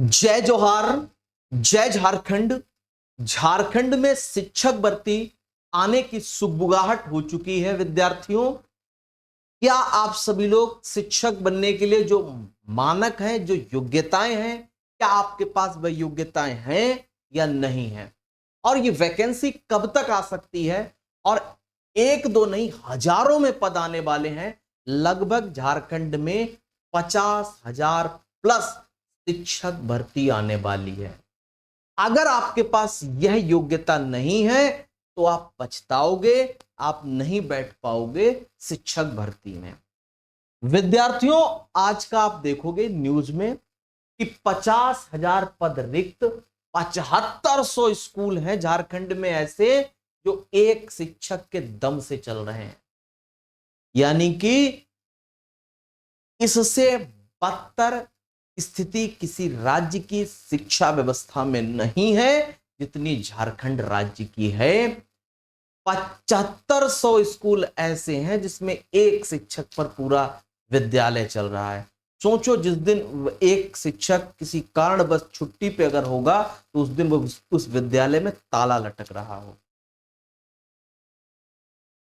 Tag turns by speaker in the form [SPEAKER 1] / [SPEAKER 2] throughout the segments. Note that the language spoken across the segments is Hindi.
[SPEAKER 1] जय जोहार, जय झारखंड। झारखंड में शिक्षक भर्ती आने की सुगबुगाहट हो चुकी है। विद्यार्थियों, क्या आप सभी लोग शिक्षक बनने के लिए जो मानक हैं, जो योग्यताएं हैं, क्या आपके पास वह योग्यताएं हैं या नहीं है? और ये वैकेंसी कब तक आ सकती है? और एक दो नहीं, हजारों में पद आने वाले हैं। लगभग झारखंड में 50,000 प्लस शिक्षक भर्ती आने वाली है। अगर आपके पास यह योग्यता नहीं है तो आप पछताओगे, आप नहीं बैठ पाओगे शिक्षक भर्ती में। विद्यार्थियों, आज का आप देखोगे न्यूज में कि 50,000 पद रिक्त, 7500 स्कूल हैं झारखंड में ऐसे जो एक शिक्षक के दम से चल रहे हैं। यानी कि इससे बदतर स्थिति किसी राज्य की शिक्षा व्यवस्था में नहीं है जितनी झारखंड राज्य की है। 7500 स्कूल ऐसे हैं जिसमें एक शिक्षक पर पूरा विद्यालय चल रहा है। सोचो, जिस दिन एक शिक्षक किसी कारणवश छुट्टी पे अगर होगा तो उस दिन वो उस विद्यालय में ताला लटक रहा हो।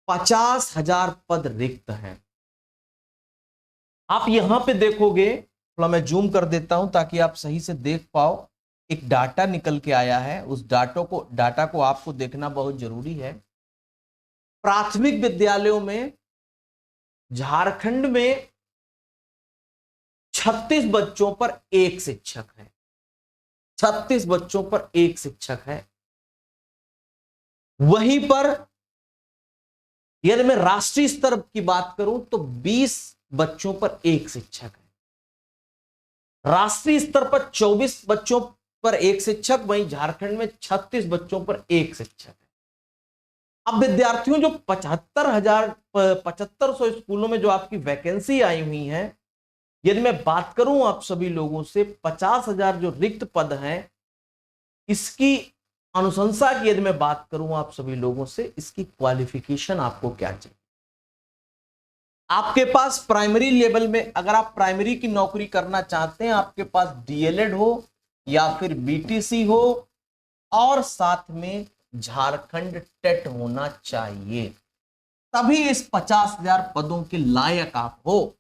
[SPEAKER 1] 50,000 पद रिक्त हैं। आप यहां पे देखोगे, थोड़ा मैं जूम कर देता हूं ताकि आप सही से देख पाओ। एक डाटा निकल के आया है, उस डाटा को आपको देखना बहुत जरूरी है। प्राथमिक विद्यालयों में झारखंड में 36 बच्चों पर एक शिक्षक है। 36 बच्चों पर एक शिक्षक है। वहीं पर यदि मैं राष्ट्रीय स्तर की बात करूं तो 20 बच्चों पर एक शिक्षक है। राष्ट्रीय स्तर पर 24 बच्चों पर एक शिक्षक, वहीं झारखंड में 36 बच्चों पर एक शिक्षक है। अब विद्यार्थियों, जो 7500 स्कूलों में जो आपकी वैकेंसी आई हुई है, यदि मैं बात करूं आप सभी लोगों से, 50,000 जो रिक्त पद हैं, इसकी अनुशंसा की यदि मैं बात करूं आप सभी लोगों से, इसकी क्वालिफिकेशन आपको क्या चाहिए? आपके पास प्राइमरी लेवल में, अगर आप प्राइमरी की नौकरी करना चाहते हैं, आपके पास डीएलएड हो या फिर बीटीसी हो और साथ में झारखंड टेट होना चाहिए, तभी इस 50,000 पदों के लायक आप हो।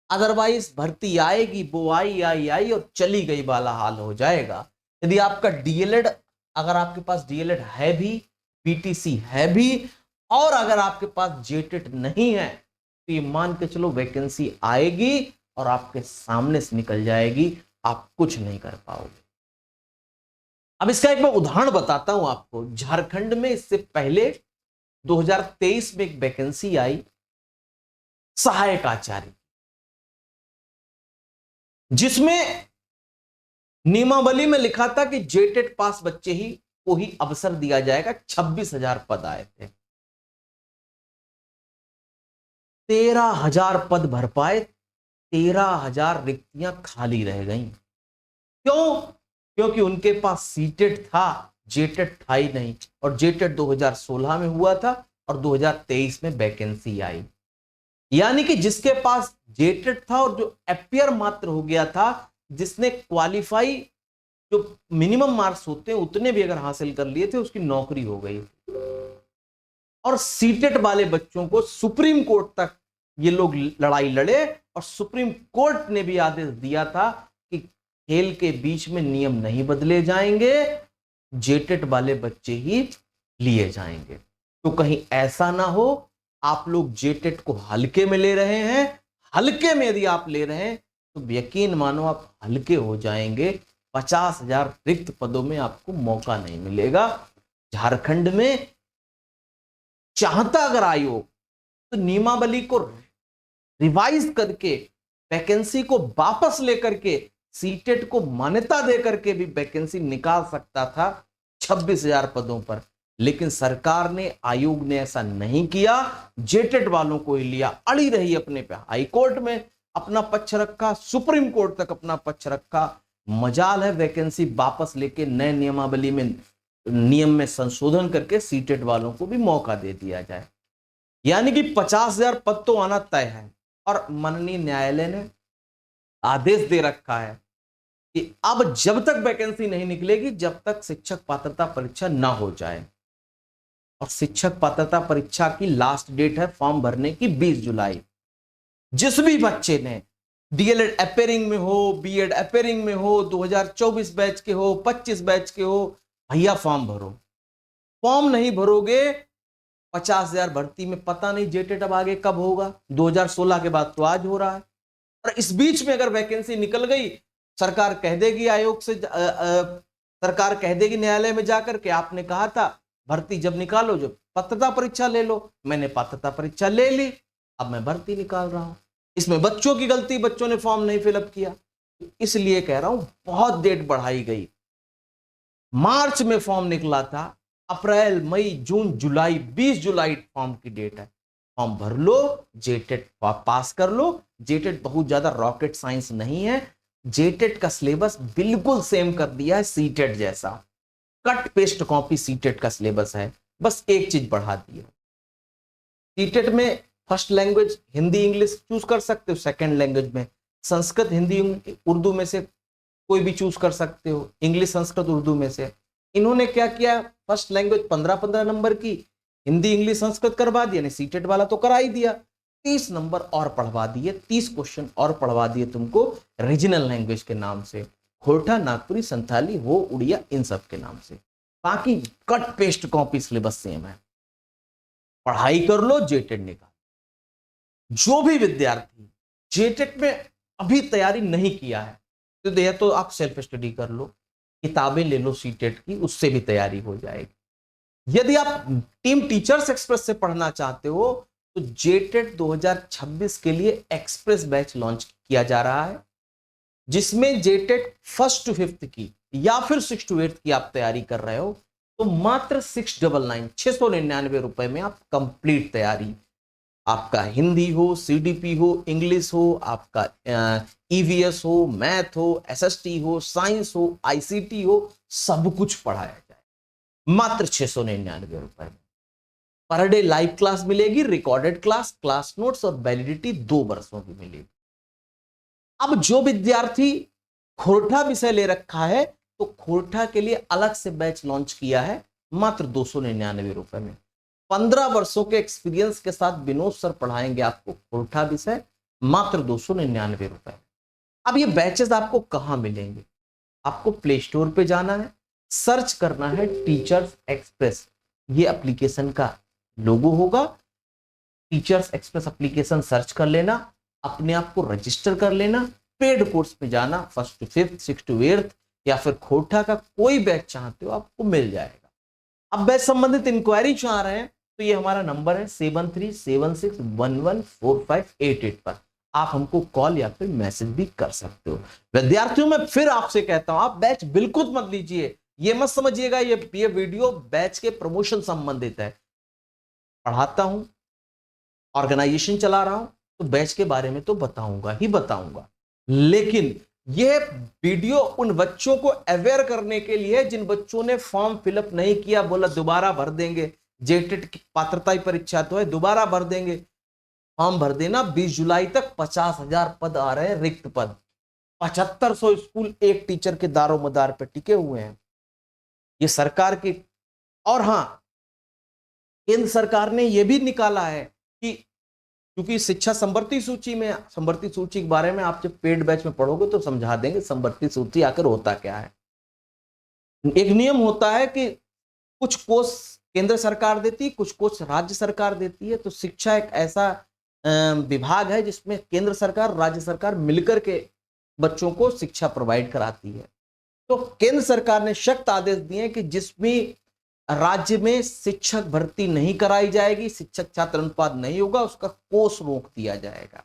[SPEAKER 1] अदरवाइज भर्ती आएगी, वो आई और चली गई वाला हाल हो जाएगा। यदि आपका डीएलएड, अगर आपके पास डीएलएड है भी, बीटीसी है भी, और अगर आपके पास जेटेट नहीं है, तो ये मान के चलो वैकेंसी आएगी और आपके सामने से निकल जाएगी, आप कुछ नहीं कर पाओगे। अब इसका एक मैं उदाहरण बताता हूं आपको। झारखंड में इससे पहले 2023 में एक वैकेंसी आई सहायक आचार्य, जिसमें नियमावली में लिखा था कि जेटेट पास बच्चे ही को ही अवसर दिया जाएगा। 26,000 पद आए थे, 13,000 पद भर पाए, 13,000 रिक्तियां खाली रह गईं। क्यों? क्योंकि उनके पास सीटेट था, जेटेट था ही नहीं। और जेटेट 2016 में हुआ था और 2023 में वैकेंसी आई। यानी कि जिसके पास जेटेट था और जो अपियर मात्र हो गया था, जिसने क्वालिफाई, जो मिनिमम मार्क्स होते हैं उतने भी अगर हासिल कर लिए थे, उसकी नौकरी हो गई। और सीटेट वाले बच्चों को सुप्रीम कोर्ट तक ये लोग लड़ाई लड़े और सुप्रीम कोर्ट ने भी आदेश दिया था कि खेल के बीच में नियम नहीं बदले जाएंगे, जेटेट वाले बच्चे ही लिए जाएंगे। तो कहीं ऐसा ना हो आप लोग जेटेट को हल्के में ले रहे हैं। हल्के में यदि आप ले रहे हैं तो यकीन मानो आप हल्के हो जाएंगे। 50,000 रिक्त पदों में आपको मौका नहीं मिलेगा। झारखंड में चाहता अगर आयोग तो नियमावली को रिवाइज करके, वैकेंसी को वापस लेकर के, सीटेट को मान्यता देकर के भी वैकेंसी निकाल सकता था 26,000 पदों पर। लेकिन सरकार ने, आयोग ने ऐसा नहीं किया, जेटेट वालों को ही लिया, अड़ी रही अपने पे। हाई कोर्ट में अपना पक्ष रखा, सुप्रीम कोर्ट तक अपना पक्ष रखा। मजाल है वैकेंसी वापस लेके नए नियमावली में, नियम में संशोधन करके सीटेट वालों को भी मौका दे दिया जाए। यानी कि 50,000 पद तो आना तय है। और माननीय न्यायालय ने आदेश दे रखा है कि अब जब तक वैकेंसी नहीं निकलेगी जब तक शिक्षक पात्रता परीक्षा ना हो जाए। और शिक्षक पात्रता परीक्षा की लास्ट डेट है फॉर्म भरने की 20 जुलाई। जिस भी बच्चे ने डीएलएड अपेयरिंग में हो, बीएड अपेयरिंग में हो, 2024 बैच के हो, 25 बैच के हो, भैया फॉर्म भरो। फॉर्म नहीं भरोगे 50,000 भर्ती में पता नहीं जेटेट अब आगे कब होगा। 2016 के बाद तो आज हो रहा है। और इस बीच में अगर वैकेंसी निकल गई, सरकार कह देगी आयोग से सरकार कह देगी न्यायालय में जाकर के आपने कहा था भर्ती जब निकालो जो पात्रता परीक्षा ले लो। मैंने पात्रता परीक्षा ले ली, अब मैं भर्ती निकाल रहा हूं। इसमें बच्चों की गलती, बच्चों ने फॉर्म नहीं फिलअप किया। इसलिए कह रहा हूं बहुत डेट बढ़ाई गई। मार्च में फॉर्म निकला था, अप्रैल, मई, जून, जुलाई, 20 जुलाई फॉर्म की डेट है। फॉर्म भर लो, जेटेट पास कर लो। जेटेट बहुत ज्यादा रॉकेट साइंस नहीं है। जेटेट का सिलेबस बिल्कुल सेम कर दिया है सीटेट जैसा, कट पेस्ट कॉपी सीटेट का सिलेबस है, बस एक चीज बढ़ा दी है। सीटेट में first language Hindi English choose कर सकते हो, सेकंड लैंग्वेज में संस्कृत हिंदी उर्दू में से कोई भी चूज कर सकते हो, इंग्लिश संस्कृत उर्दू में से। इन्होंने क्या किया, फर्स्ट लैंग्वेज 15-15 नंबर की, हिंदी इंग्लिश संस्कृत करवा दिया, नहीं सीटेट वाला तो करा ही दिया, 30 नंबर और पढ़वा दिए, 30 क्वेश्चन और पढ़वा दिए तुमको रीजनल लैंग्वेज के नाम से, खोरठा, नागपुरी, संथाली, हो, उड़िया, इन सब के नाम से। बाकी cut paste copy syllabus same है। पढ़ाई कर लो, जेटेट निकाल। जो भी विद्यार्थी जेटेट में अभी तैयारी नहीं किया है तो आप सेल्फ स्टडी कर लो, किताबें ले लो सीटेट की, उससे भी तैयारी हो जाएगी। यदि आप टीम टीचर्स एक्सप्रेस से पढ़ना चाहते हो तो जेटेट 2026 के लिए एक्सप्रेस बैच लॉन्च किया जा रहा है, जिसमें जेटेट 1st to 5th की या फिर 6th to 8th की आप तैयारी कर रहे हो तो मात्र 699 रुपए में आप कंप्लीट तैयारी, आपका हिंदी हो, सीडीपी हो, इंग्लिश हो, आपका ईवीएस हो, मैथ हो, एसएसटी हो, साइंस हो, आईसीटी हो, सब कुछ पढ़ाया जाए मात्र 699 रुपए में। पर डे लाइव क्लास मिलेगी, रिकॉर्डेड क्लास, क्लास नोट्स और वैलिडिटी 2 वर्षों की मिलेगी। अब जो विद्यार्थी खोरठा विषय ले रखा है तो खोरठा के लिए अलग से बैच लॉन्च किया है मात्र 299 रुपए में। 15 वर्षों के एक्सपीरियंस के साथ विनोद सर पढ़ाएंगे आपको खोरठा विषय मात्र 299 रुपए। अब ये बैचेस आपको कहां मिलेंगे? आपको प्ले स्टोर पे जाना है, सर्च करना है टीचर्स एक्सप्रेस, ये एप्लीकेशन का लोगो होगा। टीचर्स एक्सप्रेस एप्लीकेशन सर्च कर लेना, अपने आप को रजिस्टर कर लेना, पेड कोर्स पे जाना, 1st to 5th, 6th to 8th या फिर खोरठा का कोई बैच चाहते हो आपको मिल जाएगा। अब बैच संबंधित इंक्वायरी चाह रहे हैं तो ये हमारा नंबर है 7376114588 पर आप हमको कॉल या फिर मैसेज भी कर सकते हो। विद्यार्थियों में फिर आपसे कहता हूं, आप बैच बिल्कुल मत लीजिए, ये मत समझिएगा ये वीडियो बैच के प्रमोशन संबंधित है। पढ़ाता हूं, ऑर्गेनाइजेशन चला रहा हूं तो बैच के बारे में तो बताऊंगा ही बताऊंगा, लेकिन यह वीडियो उन बच्चों को अवेयर करने के लिए जिन बच्चों ने फॉर्म फिलअप नहीं किया, बोला दोबारा भर देंगे, जेटेट की पात्रता परीक्षा तो है दोबारा भर देंगे, फॉर्म भर देना। 20 जुलाई तक 50,000 पद आ रहे हैं, रिक्त पद। 7500 स्कूल एक टीचर के दारोमदार पर टिके हुए हैं, ये सरकार की। और हां, केंद्र सरकार ने यह भी निकाला है कि क्योंकि शिक्षा संवर्ती सूची में, संवर्ती सूची के बारे में आप जब पेड बैच में पढ़ोगे तो समझा देंगे संवर्ती सूची आकर होता क्या है। एक नियम होता है कि कुछ कोर्स केंद्र सरकार देती है, कुछ कोर्स राज्य सरकार देती है। तो शिक्षा एक ऐसा विभाग है जिसमें केंद्र सरकार, राज्य सरकार मिलकर के बच्चों को शिक्षा प्रोवाइड कराती है। तो केंद्र सरकार ने सख्त आदेश दिए कि जिस भी राज्य में शिक्षक भर्ती नहीं कराई जाएगी, शिक्षक छात्र अनुपात नहीं होगा, उसका कोर्स रोक दिया जाएगा।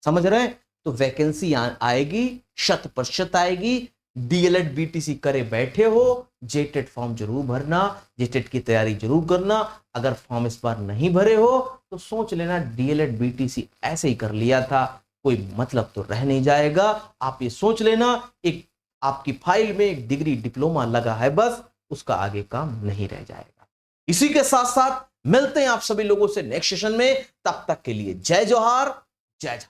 [SPEAKER 1] समझ रहे हैं? तो वैकेंसी आएगी, 100% आएगी। डीएलएड बीटीसी करे बैठे हो, जेटेट फॉर्म जरूर भरना, जेटेट की तैयारी जरूर करना। अगर फॉर्म इस बार नहीं भरे हो तो सोच लेना डीएलएड बीटीसी ऐसे ही कर लिया था, कोई मतलब तो रह नहीं जाएगा। आप ये सोच लेना एक आपकी फाइल में एक डिग्री डिप्लोमा लगा है, बस उसका आगे काम नहीं रह जाएगा। इसी के साथ साथ मिलते हैं आप सभी लोगों से नेक्स्ट सेशन में, तब तक के लिए जय जोहार, जय झारखंड।